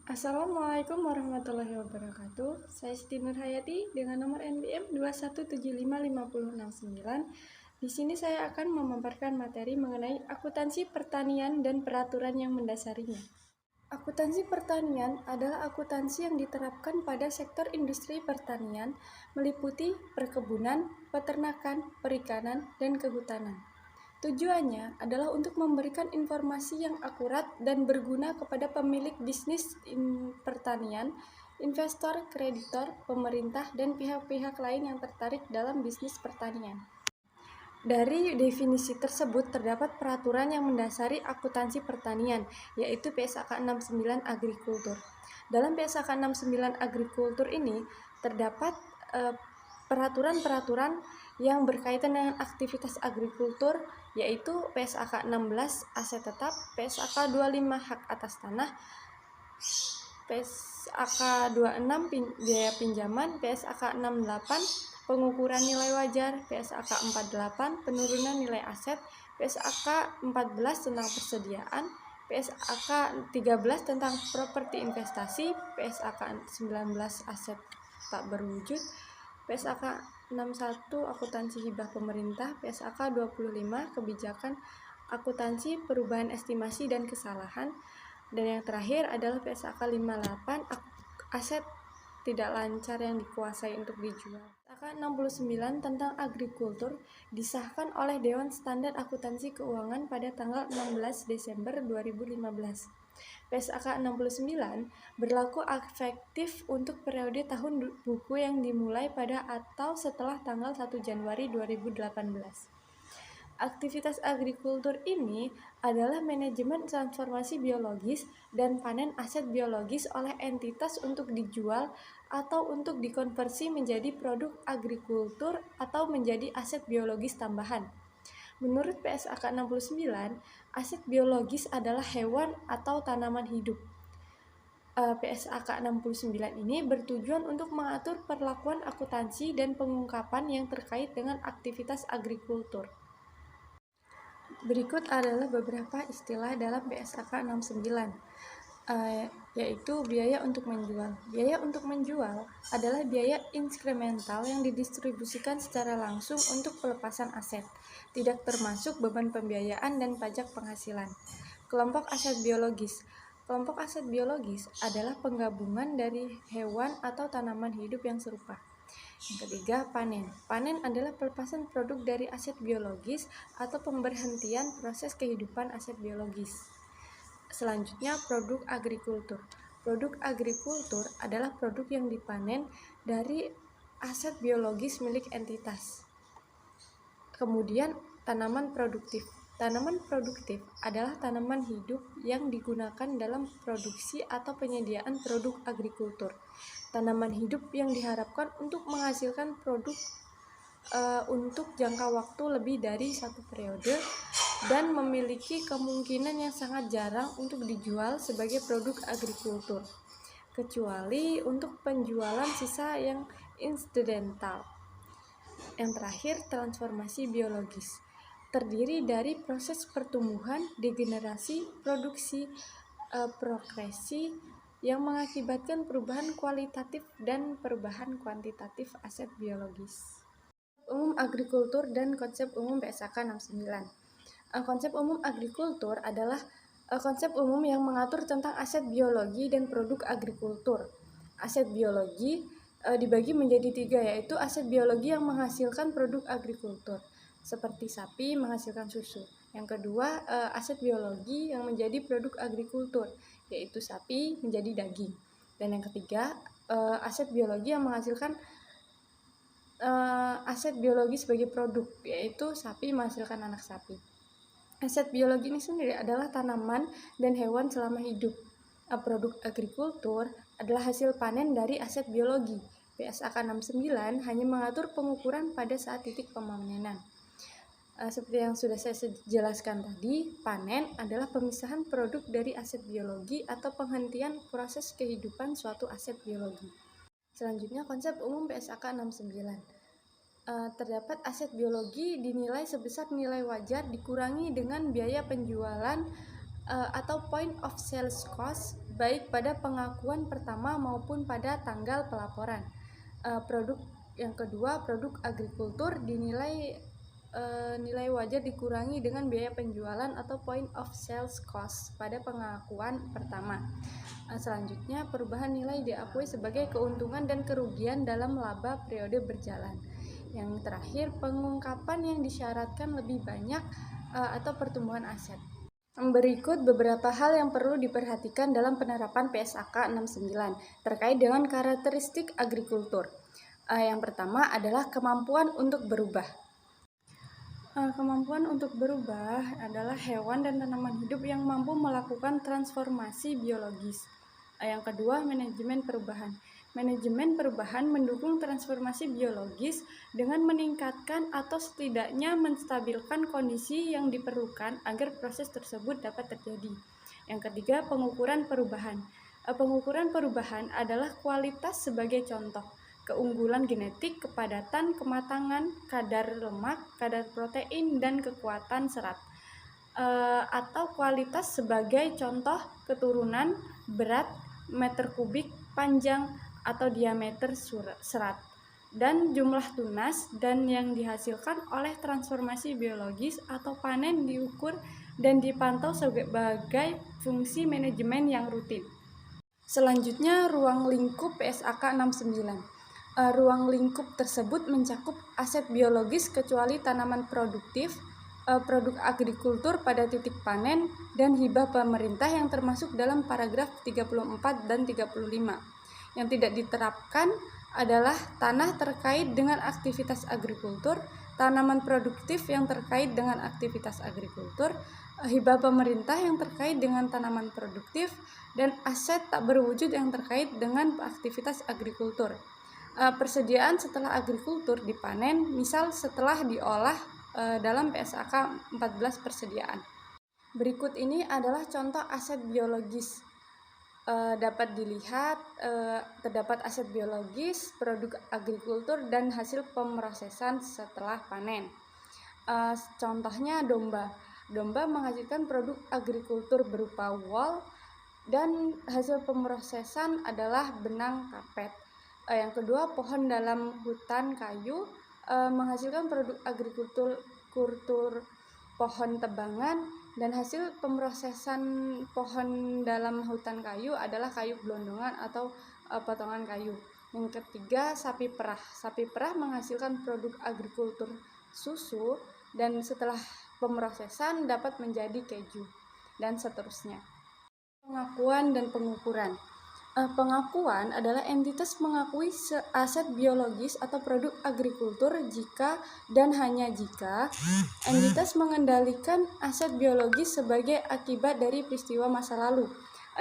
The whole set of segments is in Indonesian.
Assalamualaikum warahmatullahi wabarakatuh. Saya Siti Nurhayati dengan nomor NPM 2175569. Di sini saya akan memaparkan materi mengenai akuntansi pertanian dan peraturan yang mendasarinya. Akuntansi pertanian adalah akuntansi yang diterapkan pada sektor industri pertanian, meliputi perkebunan, peternakan, perikanan, dan kehutanan. Tujuannya adalah untuk memberikan informasi yang akurat dan berguna kepada pemilik bisnis pertanian, investor, kreditor, pemerintah, dan pihak-pihak lain yang tertarik dalam bisnis pertanian. Dari definisi tersebut terdapat peraturan yang mendasari akuntansi pertanian, yaitu PSAK 69 Agrikultur. Dalam PSAK 69 Agrikultur ini terdapat peraturan-peraturan yang berkaitan dengan aktivitas agrikultur, yaitu PSAK 16 aset tetap, PSAK 25 hak atas tanah, PSAK 26 biaya pinjaman, PSAK 68 pengukuran nilai wajar, PSAK 48 penurunan nilai aset, PSAK 14 tentang persediaan, PSAK 13 tentang properti investasi, PSAK 19 aset tak berwujud, PSAK 61 akuntansi hibah pemerintah, PSAK 25 kebijakan akuntansi perubahan estimasi dan kesalahan, dan yang terakhir adalah PSAK 58 aset tidak lancar yang dikuasai untuk dijual. PSAK 69 tentang agrikultur disahkan oleh Dewan Standar Akuntansi Keuangan pada tanggal 16 Desember 2015. PSAK 69 berlaku efektif untuk periode tahun buku yang dimulai pada atau setelah tanggal 1 Januari 2018. Aktivitas agrikultur ini adalah manajemen transformasi biologis dan panen aset biologis oleh entitas untuk dijual atau untuk dikonversi menjadi produk agrikultur atau menjadi aset biologis tambahan. Menurut PSAK 69, aset biologis adalah hewan atau tanaman hidup. PSAK 69 ini bertujuan untuk mengatur perlakuan akuntansi dan pengungkapan yang terkait dengan aktivitas agrikultur. Berikut adalah beberapa istilah dalam PSAK 69, yaitu biaya untuk menjual. Biaya untuk menjual adalah biaya inskremental yang didistribusikan secara langsung untuk pelepasan aset, tidak termasuk beban pembiayaan dan pajak penghasilan. Kelompok aset biologis. Kelompok aset biologis adalah penggabungan dari hewan atau tanaman hidup yang serupa. Yang ketiga, panen. Panen adalah pelepasan produk dari aset biologis atau pemberhentian proses kehidupan aset biologis. Selanjutnya, produk agrikultur. Produk agrikultur adalah produk yang dipanen dari aset biologis milik entitas. Kemudian, tanaman produktif. Tanaman produktif adalah tanaman hidup yang digunakan dalam produksi atau penyediaan produk agrikultur. Tanaman hidup yang diharapkan untuk menghasilkan produk untuk jangka waktu lebih dari satu periode dan memiliki kemungkinan yang sangat jarang untuk dijual sebagai produk agrikultur, kecuali untuk penjualan sisa yang insidental. Yang terakhir, transformasi biologis. Terdiri dari proses pertumbuhan, degenerasi, produksi, progresi yang mengakibatkan perubahan kualitatif dan perubahan kuantitatif aset biologis. Umum agrikultur dan konsep umum PSAK 69. Konsep umum agrikultur adalah konsep umum yang mengatur tentang aset biologi dan produk agrikultur. Aset biologi dibagi menjadi tiga, yaitu aset biologi yang menghasilkan produk agrikultur, seperti sapi menghasilkan susu. Yang kedua, aset biologi yang menjadi produk agrikultur, yaitu sapi menjadi daging. Dan yang ketiga, aset biologi yang menghasilkan aset biologi sebagai produk, yaitu sapi menghasilkan anak sapi. Aset biologi ini sendiri adalah tanaman dan hewan selama hidup. Produk agrikultur adalah hasil panen dari aset biologi. PSAK 69 hanya mengatur pengukuran pada saat titik pemanenan. Seperti yang sudah saya jelaskan tadi, panen adalah pemisahan produk dari aset biologi atau penghentian proses kehidupan suatu aset biologi. Selanjutnya, konsep umum PSAK 69. Terdapat aset biologi dinilai sebesar nilai wajar dikurangi dengan biaya penjualan atau point of sales cost, baik pada pengakuan pertama maupun pada tanggal pelaporan. Produk yang kedua, produk agrikultur dinilai nilai wajar dikurangi dengan biaya penjualan atau point of sales cost pada pengakuan pertama. Selanjutnya, perubahan nilai diakui sebagai keuntungan dan kerugian dalam laba periode berjalan. Yang terakhir, pengungkapan yang disyaratkan lebih banyak atau pertumbuhan aset. Berikut beberapa hal yang perlu diperhatikan dalam penerapan PSAK 69 terkait dengan karakteristik agrikultur. Yang pertama adalah kemampuan untuk berubah. Kemampuan untuk berubah adalah hewan dan tanaman hidup yang mampu melakukan transformasi biologis. Yang kedua, manajemen perubahan. Manajemen perubahan mendukung transformasi biologis dengan meningkatkan atau setidaknya menstabilkan kondisi yang diperlukan agar proses tersebut dapat terjadi. Yang ketiga, pengukuran perubahan. Pengukuran perubahan adalah kualitas sebagai contoh. Keunggulan genetik, kepadatan, kematangan, kadar lemak, kadar protein, dan kekuatan serat. Atau kualitas sebagai contoh keturunan, berat, meter kubik, panjang, atau diameter serat, dan jumlah tunas dan yang dihasilkan oleh transformasi biologis atau panen diukur dan dipantau sebagai fungsi manajemen yang rutin. Selanjutnya, ruang lingkup PSAK 69. Ruang lingkup tersebut mencakup aset biologis kecuali tanaman produktif, produk agrikultur pada titik panen, dan hibah pemerintah yang termasuk dalam paragraf 34 dan 35. Yang tidak diterapkan adalah tanah terkait dengan aktivitas agrikultur, tanaman produktif yang terkait dengan aktivitas agrikultur, hibah pemerintah yang terkait dengan tanaman produktif, dan aset tak berwujud yang terkait dengan aktivitas agrikultur. Persediaan setelah agrikultur dipanen, misal setelah diolah dalam PSAK 14 persediaan. Berikut ini adalah contoh aset biologis. Dapat dilihat terdapat aset biologis, produk agrikultur, dan hasil pemrosesan setelah panen. Contohnya domba. Domba menghasilkan produk agrikultur berupa wool dan hasil pemrosesan adalah benang karpet. Yang kedua, pohon dalam hutan kayu menghasilkan produk agrikultur pohon tebangan, dan hasil pemrosesan pohon dalam hutan kayu adalah kayu gelondongan atau potongan kayu. Yang ketiga, sapi perah. Sapi perah menghasilkan produk agrikultur susu dan setelah pemrosesan dapat menjadi keju, dan seterusnya. Pengakuan dan pengukuran. Pengakuan adalah entitas mengakui aset biologis atau produk agrikultur jika dan hanya jika entitas mengendalikan aset biologis sebagai akibat dari peristiwa masa lalu.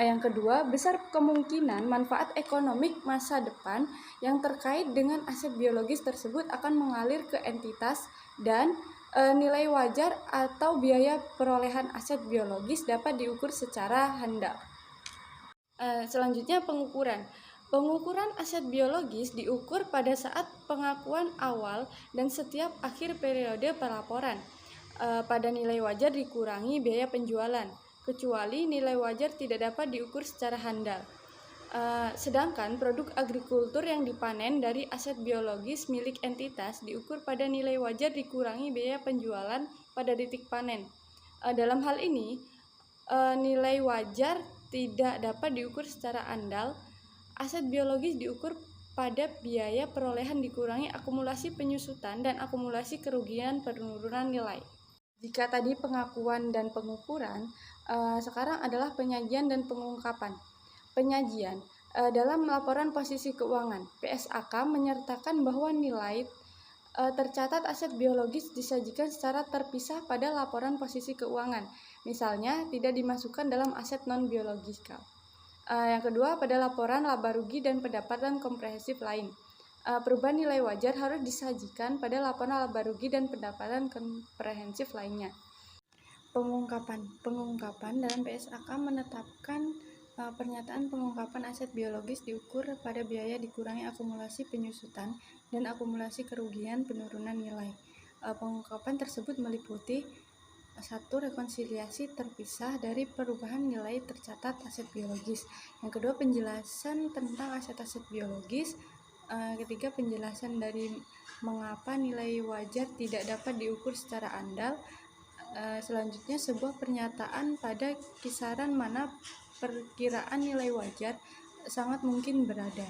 Yang kedua, besar kemungkinan manfaat ekonomik masa depan yang terkait dengan aset biologis tersebut akan mengalir ke entitas, dan nilai wajar atau biaya perolehan aset biologis dapat diukur secara handal. Selanjutnya, pengukuran. Pengukuran aset biologis diukur pada saat pengakuan awal dan setiap akhir periode pelaporan. Pada nilai wajar dikurangi biaya penjualan, kecuali nilai wajar tidak dapat diukur secara handal. Sedangkan produk agrikultur yang dipanen dari aset biologis milik entitas diukur pada nilai wajar dikurangi biaya penjualan pada titik panen. Dalam hal ini, nilai wajar tidak dapat diukur secara andal. Aset biologis diukur pada biaya perolehan dikurangi akumulasi penyusutan dan akumulasi kerugian penurunan nilai. Jika tadi pengakuan dan pengukuran, sekarang adalah penyajian dan pengungkapan. Penyajian dalam laporan posisi keuangan, PSAK menyertakan bahwa nilai tercatat aset biologis disajikan secara terpisah pada laporan posisi keuangan, misalnya tidak dimasukkan dalam aset non-biologikal. Yang kedua, pada laporan laba rugi dan pendapatan komprehensif lain, perubahan nilai wajar harus disajikan pada laporan laba rugi dan pendapatan komprehensif lainnya. Pengungkapan dalam PSAK menetapkan pernyataan pengungkapan aset biologis diukur pada biaya dikurangi akumulasi penyusutan dan akumulasi kerugian penurunan nilai. Pengungkapan tersebut meliputi Satu, rekonsiliasi terpisah dari perubahan nilai tercatat aset biologis. Yang kedua, penjelasan tentang aset-aset biologis. Ketiga, penjelasan dari mengapa nilai wajar tidak dapat diukur secara andal. Selanjutnya, sebuah pernyataan pada kisaran mana perkiraan nilai wajar sangat mungkin berada.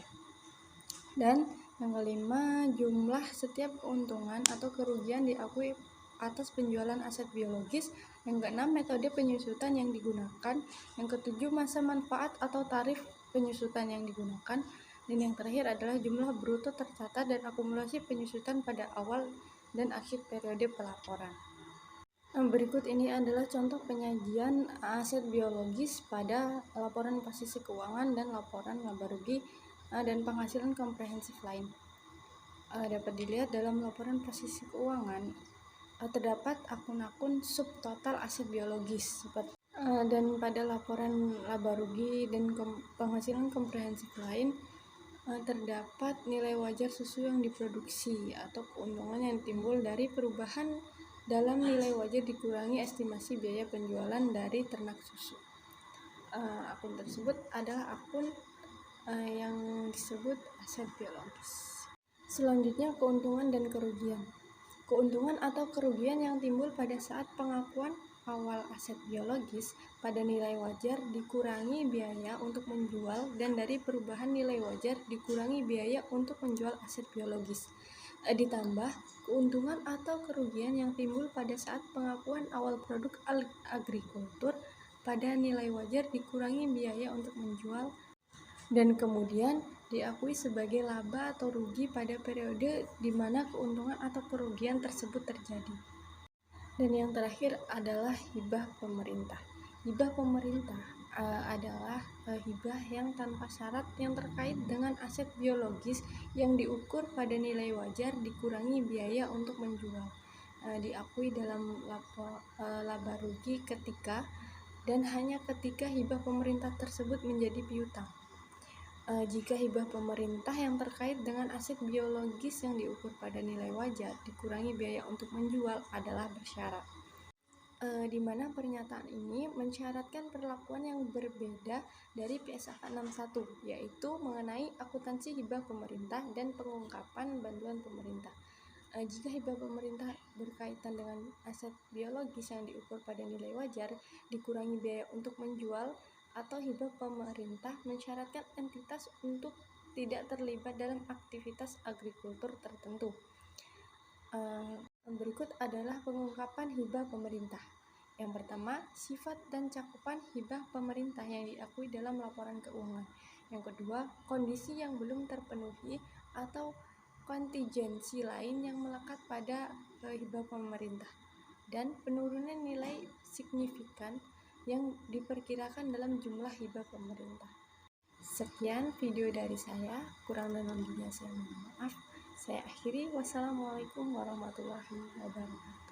Dan yang kelima, jumlah setiap keuntungan atau kerugian diakui atas penjualan aset biologis. Yang keenam, metode penyusutan yang digunakan. Yang ketujuh, masa manfaat atau tarif penyusutan yang digunakan. Dan yang terakhir adalah jumlah bruto tercatat dan akumulasi penyusutan pada awal dan akhir periode pelaporan. Berikut ini adalah contoh penyajian aset biologis pada laporan posisi keuangan dan laporan laba rugi dan penghasilan komprehensif lain. Dapat dilihat dalam laporan posisi keuangan terdapat akun-akun subtotal aset biologis dan pada laporan laba rugi dan penghasilan komprehensif lain terdapat nilai wajar susu yang diproduksi atau keuntungan yang timbul dari perubahan dalam nilai wajar dikurangi estimasi biaya penjualan dari ternak susu. Akun tersebut adalah akun yang disebut aset biologis. Selanjutnya, keuntungan dan kerugian. Keuntungan atau kerugian yang timbul pada saat pengakuan awal aset biologis pada nilai wajar dikurangi biaya untuk menjual dan dari perubahan nilai wajar dikurangi biaya untuk menjual aset biologis. Ditambah keuntungan atau kerugian yang timbul pada saat pengakuan awal produk agrikultur pada nilai wajar dikurangi biaya untuk menjual dan kemudian diakui sebagai laba atau rugi pada periode di mana keuntungan atau kerugian tersebut terjadi. Dan yang terakhir adalah hibah pemerintah. Hibah pemerintah adalah hibah yang tanpa syarat yang terkait dengan aset biologis yang diukur pada nilai wajar dikurangi biaya untuk menjual. Diakui dalam laba rugi ketika dan hanya ketika hibah pemerintah tersebut menjadi piutang. Jika hibah pemerintah yang terkait dengan aset biologis yang diukur pada nilai wajar dikurangi biaya untuk menjual adalah bersyarat, di mana pernyataan ini mensyaratkan perlakuan yang berbeda dari PSAK 61, yaitu mengenai akuntansi hibah pemerintah dan pengungkapan bantuan pemerintah. Jika hibah pemerintah berkaitan dengan aset biologis yang diukur pada nilai wajar dikurangi biaya untuk menjual, atau hibah pemerintah mensyaratkan entitas untuk tidak terlibat dalam aktivitas agrikultur tertentu. Berikut adalah pengungkapan hibah pemerintah. Yang pertama, sifat dan cakupan hibah pemerintah yang diakui dalam laporan keuangan. Yang kedua, kondisi yang belum terpenuhi atau kontingensi lain yang melekat pada hibah pemerintah, dan penurunan nilai signifikan yang diperkirakan dalam jumlah hibah pemerintah. Sekian video dari saya, kurang dan lebihnya saya mohon maaf. Saya akhiri, wassalamualaikum warahmatullahi wabarakatuh.